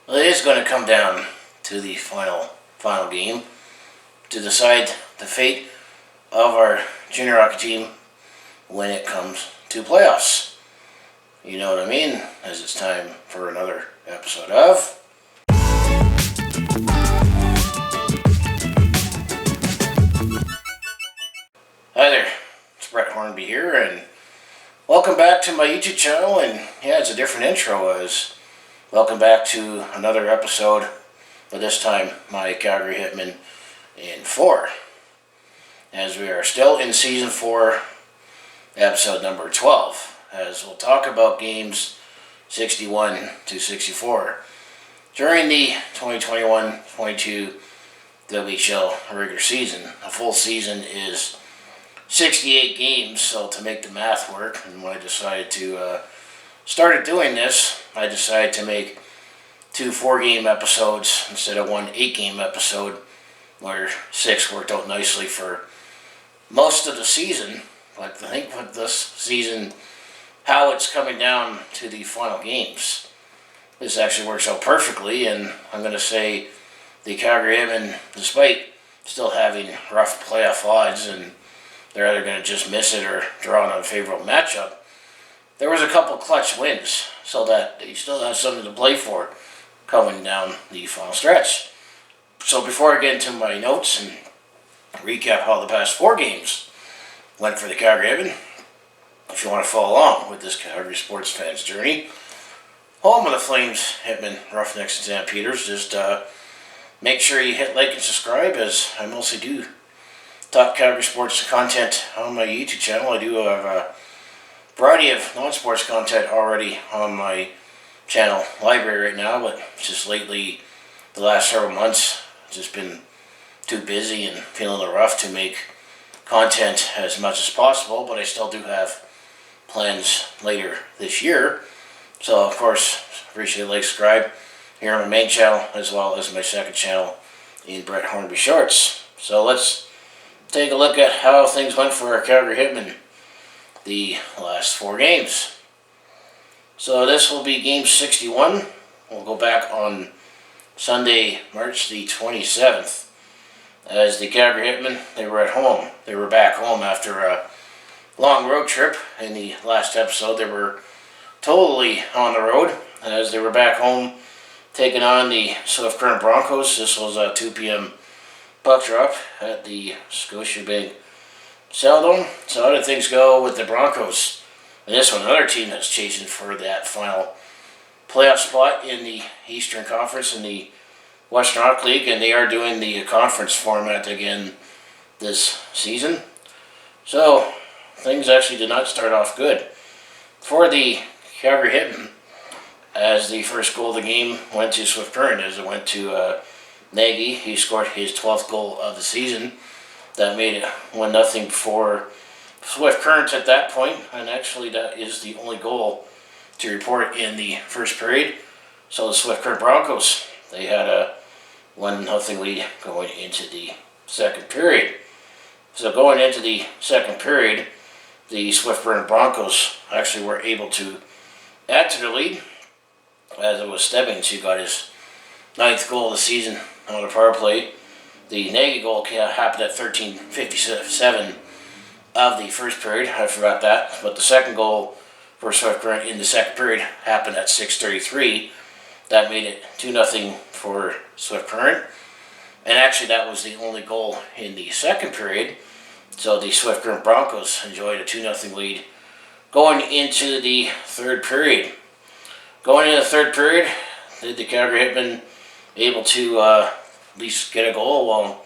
Well, it is going to come down to the final game to decide the fate of our junior hockey team when it comes to playoffs. You know what I mean? As it's time for another episode of Hi there, it's Brett Hornby here, and welcome back to my YouTube channel. And yeah, it's a different intro as welcome back to another episode, but this time my Calgary Hitmen in 4. As we are still in Season 4, episode number 12, as we'll talk about games 61 to 64 during the 2021-22 WHL regular season. A full season is 68 games, so to make the math work, and when I decided to started doing this, I decided to make 2 4-game episodes instead of 1 8-game episode, where 6 worked out nicely for most of the season. But I think with this season, how it's coming down to the final games, this actually works out perfectly, and I'm going to say the Calgary Hitmen, despite still having rough playoff odds, and they're either going to just miss it or draw an unfavorable matchup, there was a couple clutch wins, so that they still have something to play for coming down the final stretch. So before I get into my notes and recap how the past 4 games went for the Calgary Hitmen, if you want to follow along with this Calgary sports fan's journey, home of the Flames, Hitmen, Roughnecks, and Stampeders, just make sure you hit like and subscribe, as I mostly do top Calgary sports content on my YouTube channel. I do have a variety of non-sports content already on my channel library right now, but just lately, the last several months, just been too busy and feeling a little rough to make content as much as possible, but I still do have plans later this year. So of course, appreciate like, subscribe here on my main channel as well as my second channel in Brett Hornby Shorts. So let's take a look at how things went for our Calgary Hitmen the last 4 games. So this will be game 61. We'll go back on Sunday, March the 27th. As the Calgary Hitmen, they were at home. They were back home after a long road trip. In the last episode, they were totally on the road, as they were back home taking on the Swift Current Broncos. This was a 2 p.m. puck drop at the Scotiabank Saddledome. So how did things go with the Broncos? And this one, another team that's chasing for that final playoff spot in the Eastern Conference in the Western Hockey League, and they are doing the conference format again this season. So things actually did not start off good for the Calgary Hitmen, as the first goal of the game went to Swift Current, as it went to Nagy. He scored his 12th goal of the season. That made it 1-0 for Swift Current at that point, and actually that is the only goal to report in the first period. So the Swift Current Broncos, they had a 1-0 lead going into the second period. So going into the second period, the Swift Current Broncos actually were able to add to the lead, as it was Stebbings who got his 9th goal of the season on a power play. The Nagy goal happened at 13:57 of the first period. I forgot that. But the second goal for Swift Current in the second period happened at 6:33. That made it 2-0 for Swift Current. And actually that was the only goal in the second period. So the Swift Current Broncos enjoyed a 2-0 lead going into the third period. Going into the third period, did the Calgary Hitmen able to at least get a goal? Well,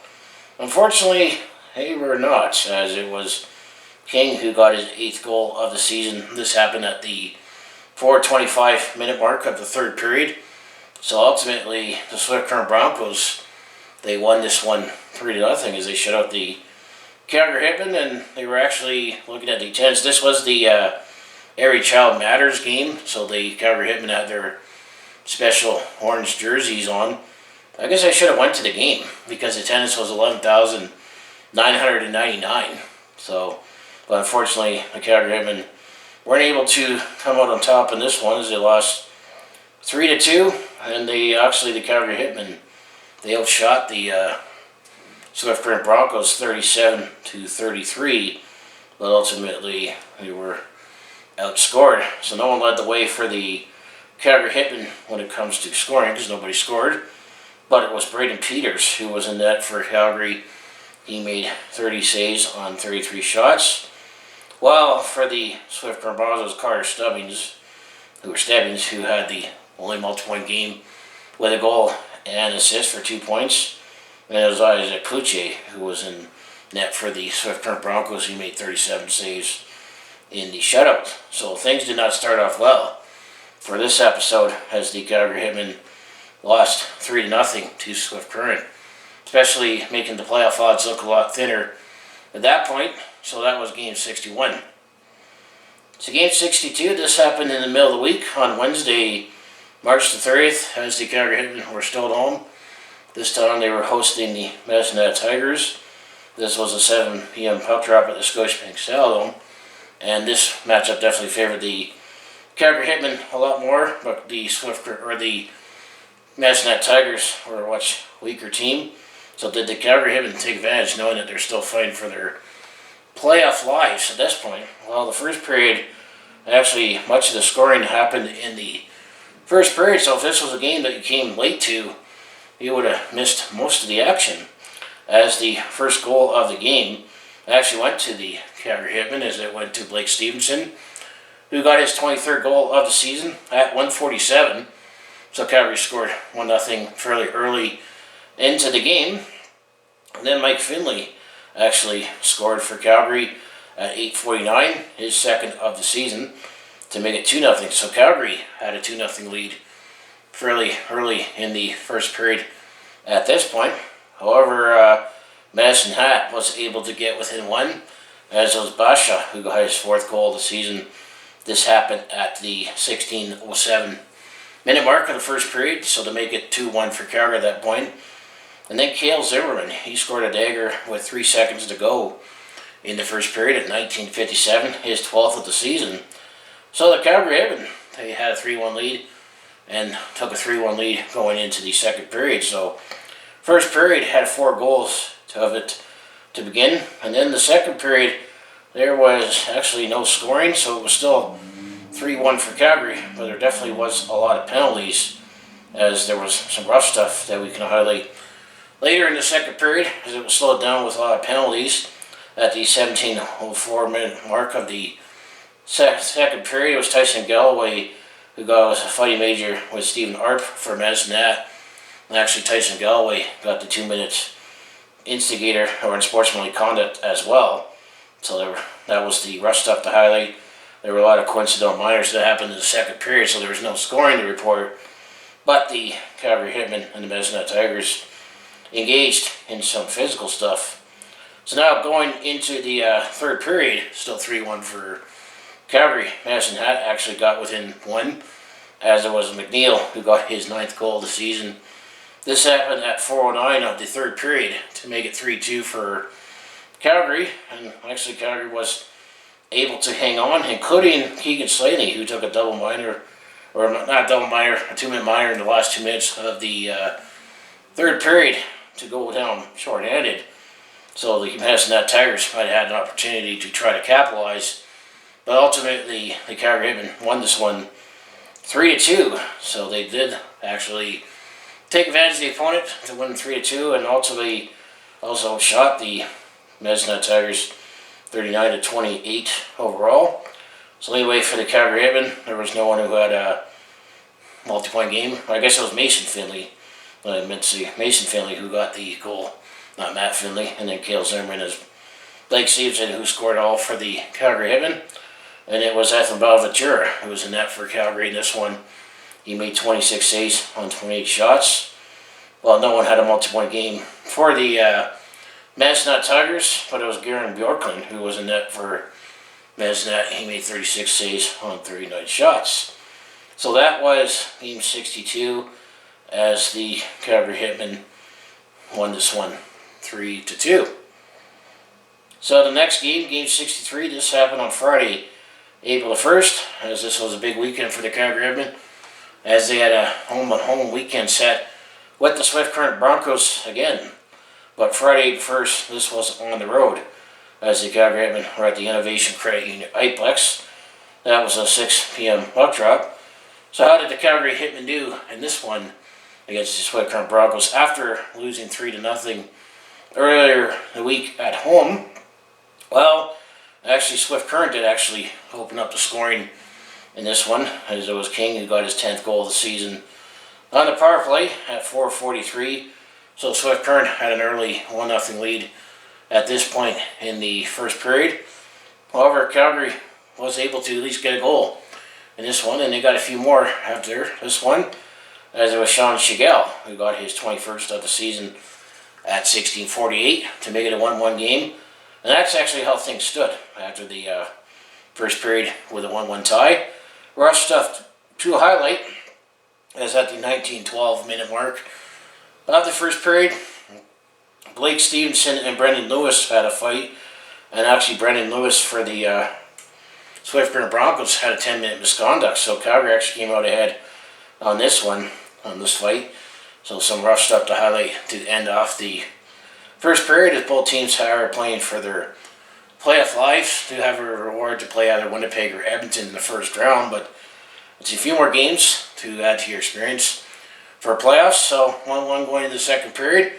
unfortunately, they were not, as it was King who got his 8th goal of the season. This happened at the 4:25-minute mark of the third period. So ultimately, the Swift Current Broncos, they won this one 3-0, as they shut out the Calgary Hitmen, and they were actually looking at the attendance. This was the Every Child Matters game, so the Calgary Hitmen had their special orange jerseys on. I guess I should have went to the game, because attendance was 11,999. So, but unfortunately, the Calgary Hitmen weren't able to come out on top in this one, as they lost 3-2. and the Calgary Hitmen, they outshot the Swift Current Broncos 37-33, but ultimately they were outscored. So no one led the way for the Calgary Hitmen when it comes to scoring, because nobody scored. But it was Braden Peters who was in net for Calgary. He made 30 saves on 33 shots. While for the Swift Current Broncos, Carter Stubbings, who had the only multi-point game with a goal and assist for 2 points. And it was Isaac Cloutier who was in net for the Swift Current Broncos. He made 37 saves in the shutout. So things did not start off well for this episode, as the Calgary Hitmen lost 3-0 to Swift Current, especially making the playoff odds look a lot thinner at that point. So that was game 61. So game 62, this happened in the middle of the week on Wednesday, March the 30th, as the Calgary Hitmen were still at home. This time they were hosting the Medicine Tigers. This was a 7 p.m. puck drop at the Scotiabank Saddledome, and this matchup definitely favored the Calgary Hitmen a lot more, but the Medicine Tigers were a much weaker team. So did the Calgary Hitmen take advantage, knowing that they're still fighting for their playoff lives at this point? Well, the first period, actually much of the scoring happened in the first period, so if this was a game that you came late to, you would have missed most of the action, as the first goal of the game actually went to the Calgary Hitmen, as it went to Blake Stevenson, who got his 23rd goal of the season at 1:47. So Calgary scored 1-0 fairly early into the game. And then Mike Finley actually scored for Calgary at 8:49, his second of the season, to make it 2-0. So Calgary had a 2-0 lead fairly early in the first period at this point. However, Madison Hat was able to get within one, as was Basha, who got his 4th goal of the season. This happened at the 16:07 minute mark of the first period, so to make it 2-1 for Calgary at that point. And then Cale Zimmerman, he scored a dagger with 3 seconds to go in the first period at 19:57, his 12th of the season. So the Calgary Hitmen, they had a 3-1 lead and took a 3-1 lead going into the second period. So first period had 4 goals of it to begin, and then the second period there was actually no scoring, so it was still 3-1 for Calgary, but there definitely was a lot of penalties, as there was some rough stuff that we can highlight later in the second period, as it was slowed down with a lot of penalties. At the 17:04 minute mark of the second period, it was Tyson Galloway who got a fighting major with Stephen Arp for Madison Nat. And actually Tyson Galloway got the 2 minutes instigator or unsportsmanlike conduct as well. So that was the rough stuff to highlight. There were a lot of coincidental minors that happened in the second period, so there was no scoring to report. But the Calgary Hitmen and the Medicine Tigers engaged in some physical stuff. So now going into the third period, still 3-1 for Calgary. Madison Hat actually got within one, as it was McNeil who got his 9th goal of the season. This happened at 4:09 of the third period to make it 3-2 for Calgary, and actually Calgary was able to hang on, including Keegan Slaney, who took a double minor, or not double minor, a 2-minute minor in the last 2 minutes of the third period to go down shorthanded. So the Madison Tigers might have had an opportunity to try to capitalize, but ultimately the Calgary Hitmen won this one 3-2. So they did actually take advantage of the opponent to win 3-2, and ultimately also shot the Madison Tigers 39-28 overall. So anyway, for the Calgary Hitmen, there was no one who had a multi-point game. I guess it was Mason Finley. I meant to say Mason Finley who got the goal, not Matt Finley. And then Cale Zimmerman is Blake Stevenson who scored all for the Calgary Hitmen. And it was Ethan Bonaventura who was in net for Calgary in this one. He made 26 saves on 28 shots. Well, no one had a multi-point game for the Madison Tigers, but it was Garen Bjorklund who was in net for Madison. He made 36 saves on 39 shots. So that was game 62, as the Calgary Hitmen won this one 3-2. So the next game, game 63, this happened on Friday, April the 1st, as this was a big weekend for the Calgary Hitmen, as they had a home weekend set with the Swift Current Broncos again. But Friday first, this was on the road, as the Calgary Hitmen were at the Innovation Credit Union Iplex. That was a 6 p.m. puck drop. So how did the Calgary Hitmen do in this one against the Swift Current Broncos after losing 3-0 earlier the week at home? Well, actually Swift Current did actually open up the scoring in this one, as it was King who got his 10th goal of the season on the power play at 4:43. So Swift Current had an early 1-0 lead at this point in the first period. However, Calgary was able to at least get a goal in this one, and they got a few more after this one, as it was Sean Shigell who got his 21st of the season at 16:48 to make it a 1-1 game. And that's actually how things stood after the first period with a 1-1 tie. Rush stuff to a highlight, as at the 19-12 minute mark of the first period, Blake Stevenson and Brendan Lewis had a fight, and actually Brendan Lewis for the Swift Current Broncos had a 10-minute misconduct, so Calgary actually came out ahead on this one, on this fight. So some rough stuff to highlight to end off the first period, as both teams are playing for their playoff lives to have a reward to play either Winnipeg or Edmonton in the first round, but it's a few more games to add to your experience for playoffs. So 1-1 going into the second period.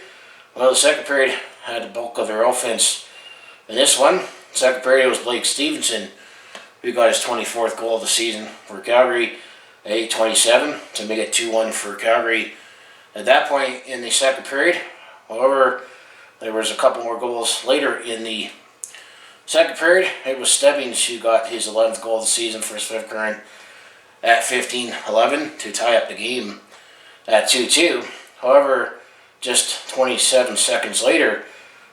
Well, the second period had the bulk of their offense in this one. Second period was Blake Stevenson who got his 24th goal of the season for Calgary at 8:27 to make it 2-1 for Calgary at that point in the second period. However, there was a couple more goals later in the second period. It was Stebbings who got his 11th goal of the season for Swift Current at 15:11 to tie up the game at 2-2. However, just 27 seconds later,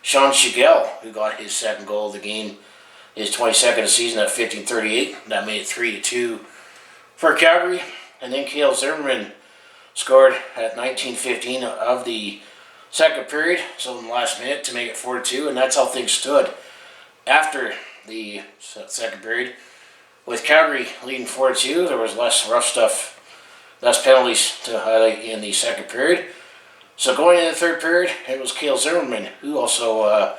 Sean Shigell, who got his second goal of the game, his 22nd of the season at 15:38. That made it 3-2 for Calgary. And then Cale Zimmerman scored at 19:15 of the second period, so in the last minute, to make it 4-2, and that's how things stood after the second period. With Calgary leading 4-2, there was less rough stuff, less penalties to highlight in the second period. So going into the third period, it was Cale Zimmerman who also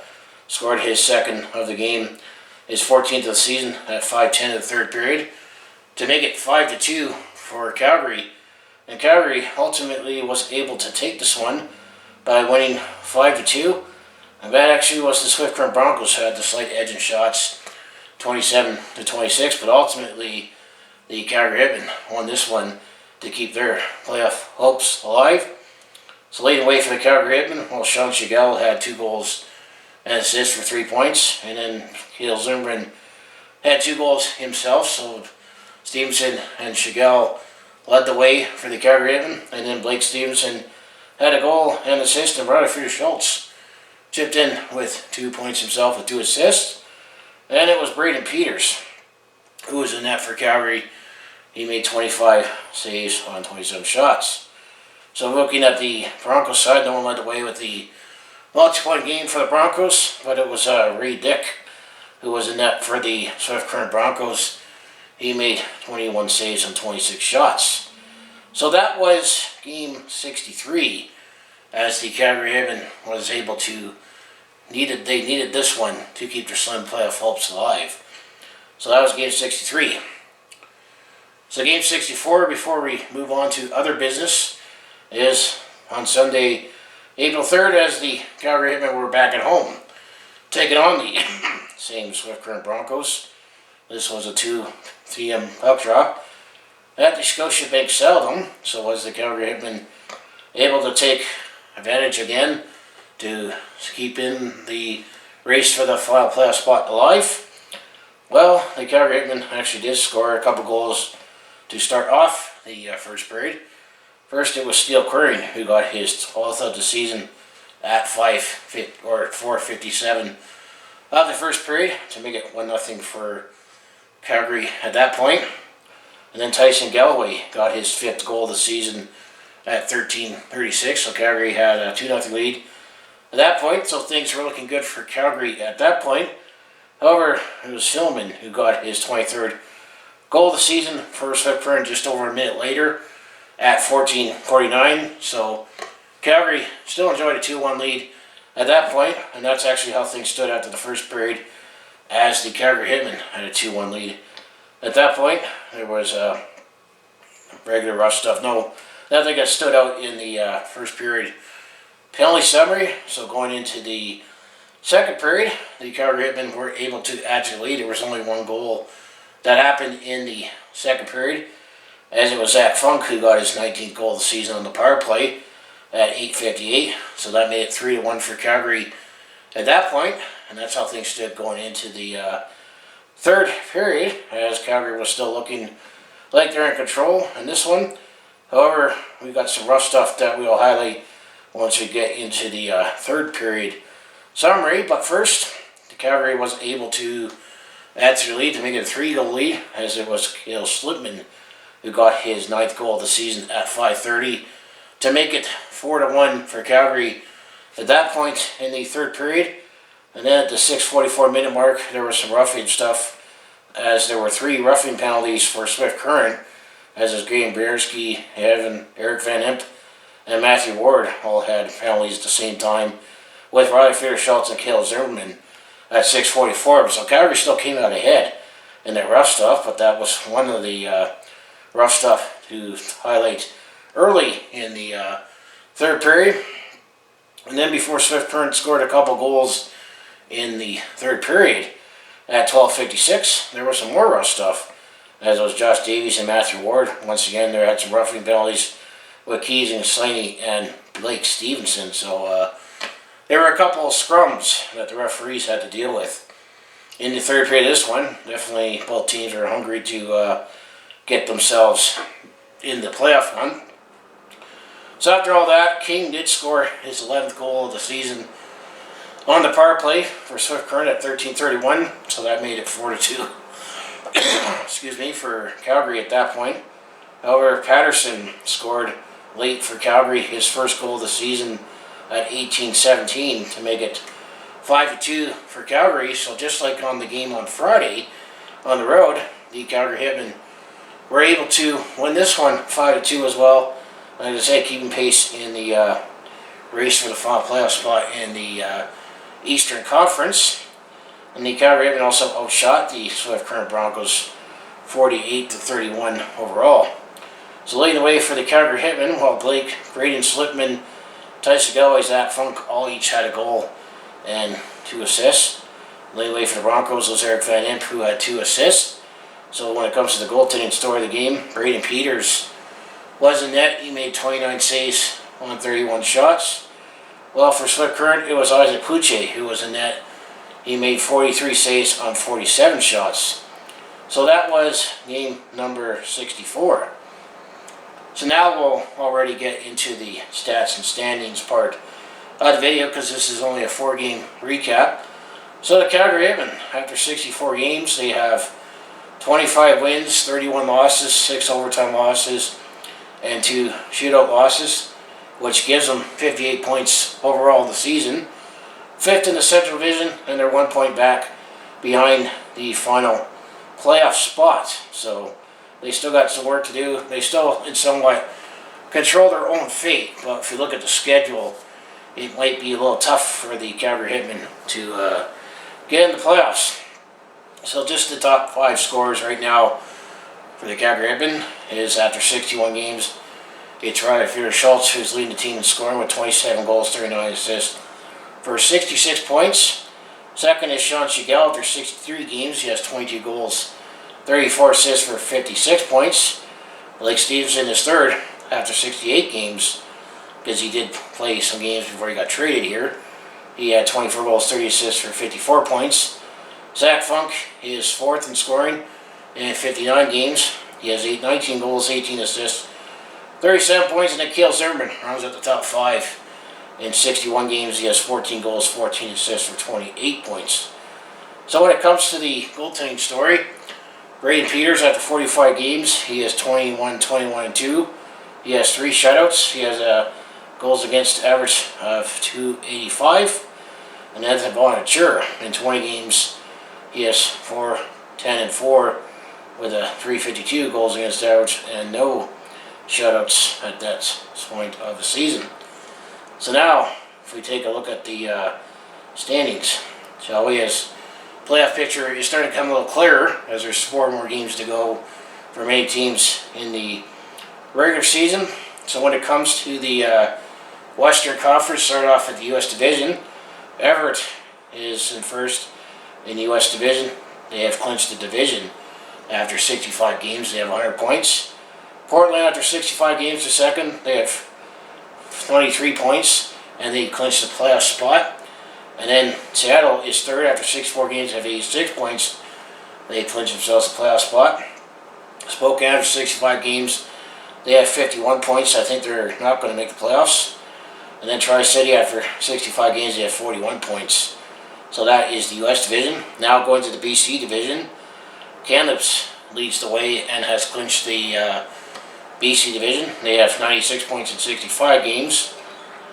scored his second of the game, his 14th of the season at 5:10 of the third period, to make it 5-2 for Calgary. And Calgary ultimately was able to take this one by winning 5-2. And that actually was the Swift Current Broncos who had the slight edge in shots, 27-26, but ultimately the Calgary Hitmen won this one to keep their playoff hopes alive. So leading the way for the Calgary Hitmen, well, Sean Shigell had 2 goals and assists for 3 points, and then Cale Zimmerman had 2 goals himself. So Stevenson and Shigell led the way for the Calgary Hitmen, and then Blake Stevenson had a goal and assist, and Ryder Schultz chipped in with 2 points himself with 2 assists. And it was Braden Peters who was in net for Calgary. He made 25 saves on 27 shots. So looking at the Broncos side, no one led the way with the multi-point game for the Broncos, but it was Ray Dick who was in net for the Swift Current Broncos. He made 21 saves on 26 shots. So that was game 63, as the Calgary Hitmen was able to they needed this one to keep their slim playoff hopes alive. So that was game 63. So game 64, before we move on to other business, is on Sunday, April 3rd, as the Calgary Hitmen were back at home, taking on the same Swift Current Broncos. This was a 2 p.m. puck drop at the Scotiabank Saddledome. So was the Calgary Hitmen able to take advantage again to keep in the race for the final playoff spot alive? Well, the Calgary Hitmen actually did score a couple goals to start off the first period. First, it was Steele Queering who got his 12th of the season at 4:57 of the first period to make it 1-0 for Calgary at that point. And then Tyson Galloway got his 5th goal of the season at 13:36, so Calgary had a 2-0 lead at that point, so things were looking good for Calgary at that point. However, it was Hillman who got his 23rd goal of the season for Swift Current just over a minute later, at 14:49. So Calgary still enjoyed a 2-1 lead at that point, and that's actually how things stood after the first period, as the Calgary Hitmen had a 2-1 lead. At that point, there was regular rough stuff. Nothing that stood out in the first period. Penalty summary. So going into the second period, the Calgary Hitmen were able to add to the lead. There was only one goal that happened in the second period, as it was Zach Funk who got his 19th goal of the season on the power play at 8:58. So that made it 3-1 for Calgary at that point, and that's how things stood going into the third period, as Calgary was still looking like they're in control in this one. However, we've got some rough stuff that we'll highlight once we get into the third period summary. But first, the Calgary was able to add to the lead to make it a 3-goal lead, as it was Caleb Slipman who got his 9th goal of the season at 5:30 to make it 4-1 for Calgary at that point in the third period. And then at the 6:44 minute mark, there was some roughing stuff, as there were 3 roughing penalties for Swift Current, as is Graham Bierski, Eric Van Imp, and Matthew Ward all had penalties at the same time, with Riley Fischer-Schultz and Caleb Zimmerman at 6:44. So Calgary still came out ahead in that rough stuff, but that was one of the rough stuff to highlight early in the third period. And then before Swift Current scored a couple goals in the third period, at 12:56, there was some more rough stuff, as it was Josh Davies and Matthew Ward. Once again, there had some roughing penalties with Keys and Slaney and Blake Stevenson. So there were a couple of scrums that the referees had to deal with in the third period of this one. Definitely both teams are hungry to get themselves in the playoff hunt. So after all that, King did score his 11th goal of the season on the power play for Swift Current at 13:31. So that made it 4-2. Excuse me, for Calgary at that point. However, Patterson scored late for Calgary his first goal of the season at 18:17 to make it 5-2 for Calgary. So just like on the game on Friday on the road, the Calgary Hitmen were able to win this one 5-2 as well. Like I say, keeping pace in the race for the final playoff spot in the Eastern Conference. And the Calgary Hitmen also outshot the Swift Current Broncos 48-31 overall. So leading the way for the Calgary Hitmen, while Blake, Braden Slipman, Tyson Galloway, Zach Funk all each had a goal and 2 assists. Leading the way for the Broncos was Eric Van Imp, who had 2 assists. So when it comes to the goaltending story of the game, Braden Peters was in net. He made 29 saves on 31 shots. Well, for Swift Current, it was Isaac Puche who was in net. He made 43 saves on 47 shots. So that was game number 64. So now we'll already get into the stats and standings part of the video, because this is only a 4-game recap. So the Calgary Hitmen, after 64 games, they have 25 wins, 31 losses, 6 overtime losses, and 2 shootout losses, which gives them 58 points overall in the season. 5th in the Central Division, and they're 1 point back behind the final playoff spot. So they still got some work to do. They still, in somewhat, control their own fate. But if you look at the schedule, it might be a little tough for the Calgary Hitmen to get in the playoffs. So just the top 5 scorers right now for the Calgary Hitmen is, after 61 games, it's Riley Fischer-Schultz, who's leading the team in scoring with 27 goals, 39 assists for 66 points. Second is Sean Shigel. After 63 games, he has 22 goals, 34 assists for 56 points. Blake Stevenson is third after 68 games, because he did play some games before he got traded here. He had 24 goals, 30 assists for 54 points. Zach Funk is fourth in scoring in 59 games. He has 19 goals, 18 assists, 37 points. And then Caleb Zimmerman rounds out the top 5. In 61 games, he has 14 goals, 14 assists for 28 points. So when it comes to the goaltending story, Braden Peters, after 45 games, he has 21-21-2. He has 3 shutouts. He has a goals against average of .285. And Anthony Bonaventure, in 20 games, he has 4-10-4 with a .352 goals against average and no shutouts at that point of the season. So now, if we take a look at the standings, shall we, as playoff picture is starting to come a little clearer as there's 4 more games to go for many teams in the regular season. So when it comes to the Western Conference, start off at the U.S. Division. Everett is in first in the U.S. Division. They have clinched the division after 65 games. They have 100 points. Portland, after 65 games, is second. They have 23 points, and they clinched the playoff spot. And then Seattle is third after 64 games. They have 86 points. They clinched themselves the playoff spot. Spokane, after 65 games, they have 51 points. I think they're not going to make the playoffs. And then Tri-City, after 65 games, they have 41 points. So that is the U.S. Division. Now going to the BC Division. Kamloops leads the way and has clinched the BC Division. They have 96 points in 65 games.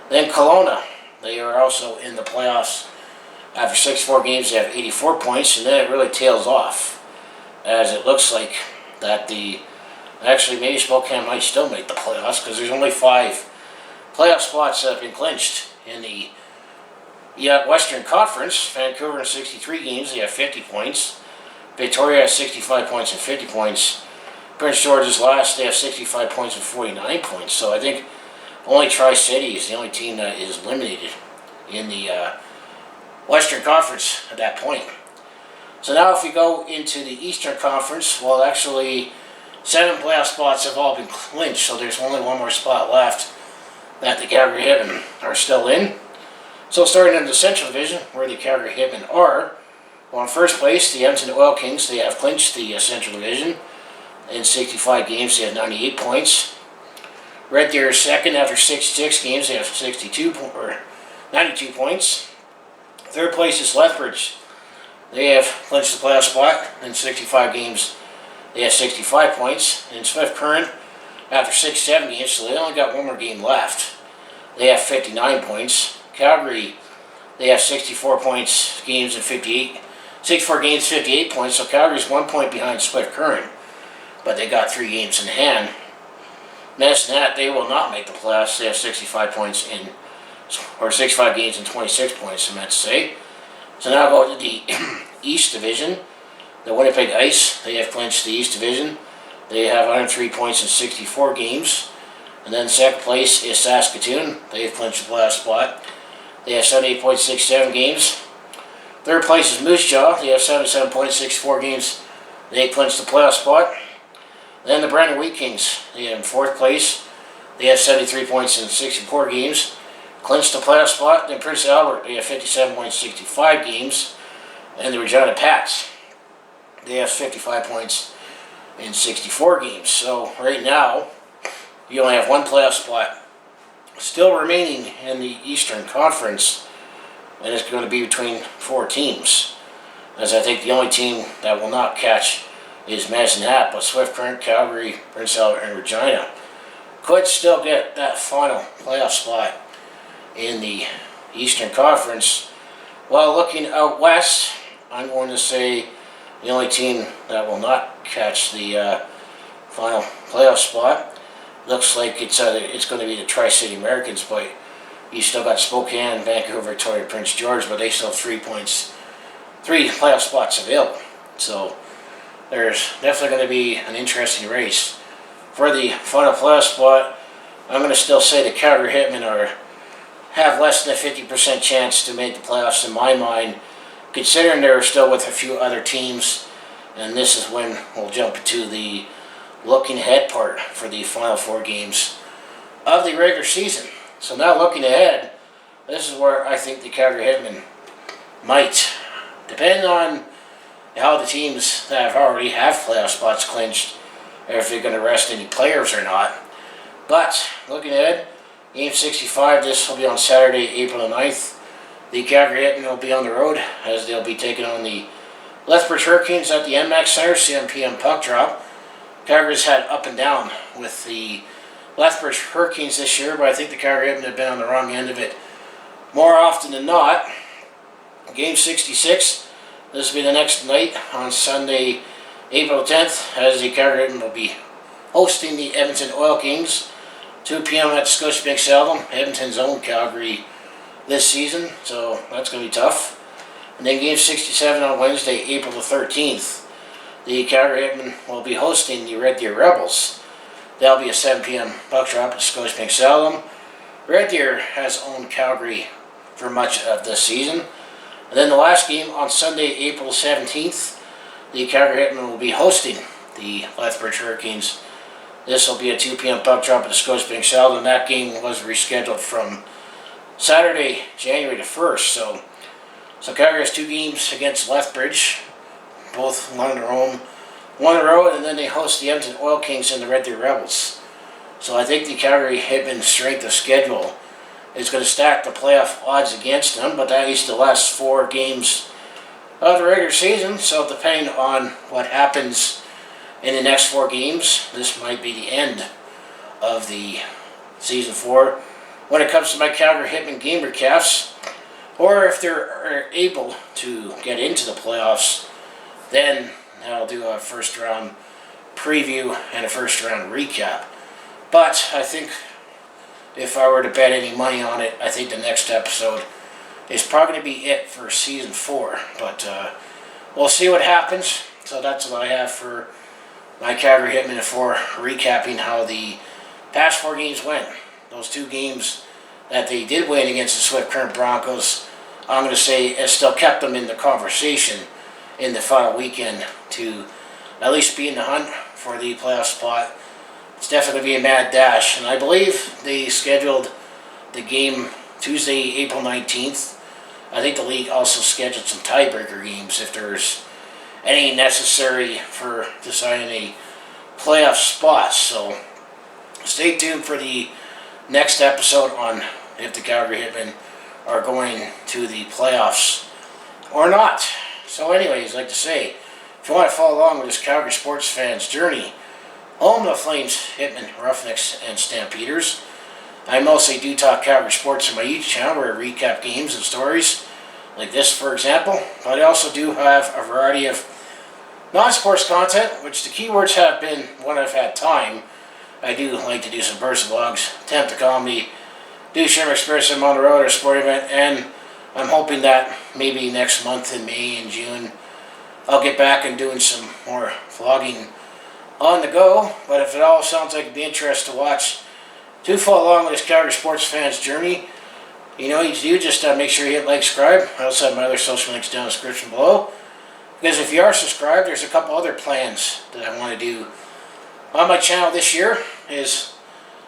Then Kelowna, they are also in the playoffs. After 64 games, they have 84 points, and then it really tails off, as it looks like that actually maybe Spokane might still make the playoffs, because there's only 5 playoff spots that have been clinched in the Western Conference. Vancouver in 63 games, they have 50 points. Victoria has 65 points and 50 points. Prince George is last, they have 65 points and 49 points. So I think only Tri-City is the only team that is eliminated in the Western Conference at that point. So now if we go into the Eastern Conference, well, actually 7 playoff spots have all been clinched, so there's only 1 more spot left that the Calgary Hitmen are still in. So starting in the Central Division, where the Calgary Hitmen are, well, in first place, the Edmonton Oil Kings, they have clinched the Central Division. In 65 games, they have 98 points. Red Deer is second after 66 games, they have 92 points. Third place is Lethbridge. They have clinched the playoff spot. In 65 games, they have 65 points. And Swift Current, after 67 games, so they only got 1 more game left, they have 59 points. Calgary, they have 64 games, 58 points, so Calgary's 1 point behind Swift Current, but they got 3 games in hand. Medicine Hat, they will not make the playoffs. They have 65 games and 26 points, I meant to say. So now go to the East Division. The Winnipeg Ice, they have clinched the East Division. They have 103 points in 64 games. And then second place is Saskatoon. They have clinched the playoff spot. They have 78.67 games. Third place is Moose Jaw. They have 77.64 games. They clinched the playoff spot. Then the Brandon Wheat Kings, they are in fourth place. They have 73 points in 64 games. Clinched the playoff spot. Then Prince Albert, they have 57.65 games. And the Regina Pats, they have 55 points in 64 games. So right now, you only have 1 playoff spot still remaining in the Eastern Conference, and it's going to be between 4 teams. As I think the only team that will not catch is Medicine Hat, but Swift Current, Calgary, Prince Albert, and Regina could still get that final playoff spot in the Eastern Conference. Well, looking out west, I'm going to say the only team that will not catch the final playoff spot looks like it's going to be the Tri-City Americans, but you still got Spokane, Vancouver, Victoria, Prince George, but they still have 3 playoff spots available. So there's definitely going to be an interesting race for the final playoff spot. I'm going to still say the Calgary Hitmen have less than a 50% chance to make the playoffs in my mind, considering they're still with a few other teams. And this is when we'll jump into the looking ahead part for the final 4 games of the regular season. So now looking ahead, this is where I think the Calgary Hitmen might, depending on how the teams that have already have playoff spots clinched, or if they're going to rest any players or not. But looking ahead, Game 65, this will be on Saturday, April the 9th. The Calgary Hitmen will be on the road as they'll be taking on the Lethbridge Hurricanes at the NMAX Center, 7 p.m. puck drop. Calgary's had up and down with the Lethbridge Hurricanes this year, but I think the Calgary Hitmen have been on the wrong end of it more often than not. Game 66, this will be the next night on Sunday, April 10th, as the Calgary Hitmen will be hosting the Edmonton Oil Kings. 2 p.m. at Scotiabank Saddledome, Edmonton's own Calgary this season, so that's going to be tough. And then game 67 on Wednesday, April the 13th, the Calgary Hitmen will be hosting the Red Deer Rebels. That'll be a 7 p.m. puck drop at Scotiabank Saddledome. Red Deer has owned Calgary for much of this season. And then the last game on Sunday, April 17th, the Calgary Hitmen will be hosting the Lethbridge Hurricanes. This will be a 2 p.m. puck drop at the Scotiabank Saddledome, and that game was rescheduled from Saturday, January the 1st. So Calgary has 2 games against Lethbridge, both one at home, one on the road, and then they host the Edmonton Oil Kings and the Red Deer Rebels. So I think the Calgary Hitmen's strength of schedule is going to stack the playoff odds against them, but that is the last 4 games of the regular season, so depending on what happens in the next 4 games, this might be the end of the season 4. When it comes to my Calgary Hitmen game recaps, or if they're able to get into the playoffs, then I'll do a first round preview and a first round recap. But I think if I were to bet any money on it, I think the next episode is probably going to be it for season 4. But we'll see what happens. So that's what I have for my Calgary Hitmen for recapping how the past 4 games went. Those 2 games that they did win against the Swift Current Broncos, I'm going to say it still kept them in the conversation in the final weekend to at least be in the hunt for the playoff spot. It's definitely going to be a mad dash, and I believe they scheduled the game Tuesday, April 19th. I think the league also scheduled some tiebreaker games if there's any necessary for deciding a playoff spot. So stay tuned for the next episode on if the Calgary Hitmen are going to the playoffs or not. So anyways, like to say, if you want to follow along with this Calgary sports fan's journey, home of the Flames, Hitmen, Roughnecks, and Stampeders, I mostly do talk Calgary sports on my YouTube channel where I recap games and stories like this, for example. But I also do have a variety of non-sports content, which the keywords have been when I've had time. I do like to do some personal vlogs, attempt to comedy, do share my experience on the road or a sporting event, and I'm hoping that maybe next month in May and June I'll get back and doing some more vlogging on the go. But if it all sounds like it'd be interesting to watch, to follow along with this Calgary sports fan's journey, you know what you do, just make sure you hit like, subscribe. I also have my other social links down in the description below. Because if you are subscribed, there's a couple other plans that I want to do on my channel this year.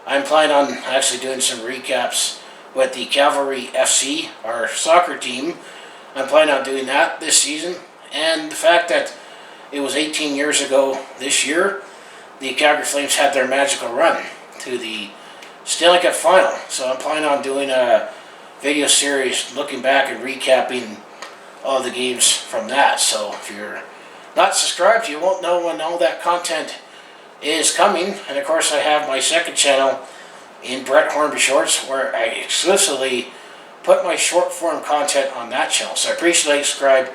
I'm planning on actually doing some recaps with the Calgary FC, our soccer team. I'm planning on doing that this season. And the fact that it was 18 years ago this year, the Calgary Flames had their magical run to the Stanley Cup final. So I'm planning on doing a video series looking back and recapping all the games from that. So if you're not subscribed, you won't know when all that content is coming. And of course I have my second channel in Brett Hornby Shorts where I exclusively put my short form content on that channel. So I appreciate you subscribe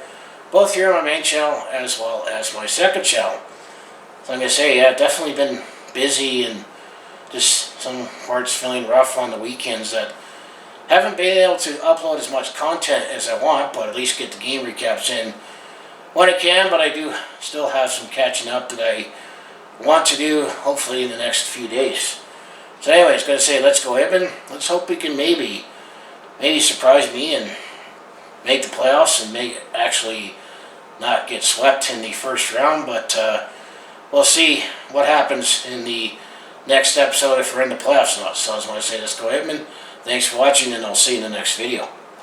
both here on my main channel as well as my second channel. So I'm going to say, yeah, definitely been busy and just some parts feeling rough on the weekends that haven't been able to upload as much content as I want, but at least get the game recaps in when I can. But I do still have some catching up that I want to do, hopefully in the next few days. So anyways, going to say, let's go Hitmen. Let's hope we can maybe surprise me and make the playoffs and actually not get swept in the first round. But we'll see what happens in the next episode if we're in the playoffs or not. So I just want to say, let's go Hitmen. Thanks for watching, and I'll see you in the next video.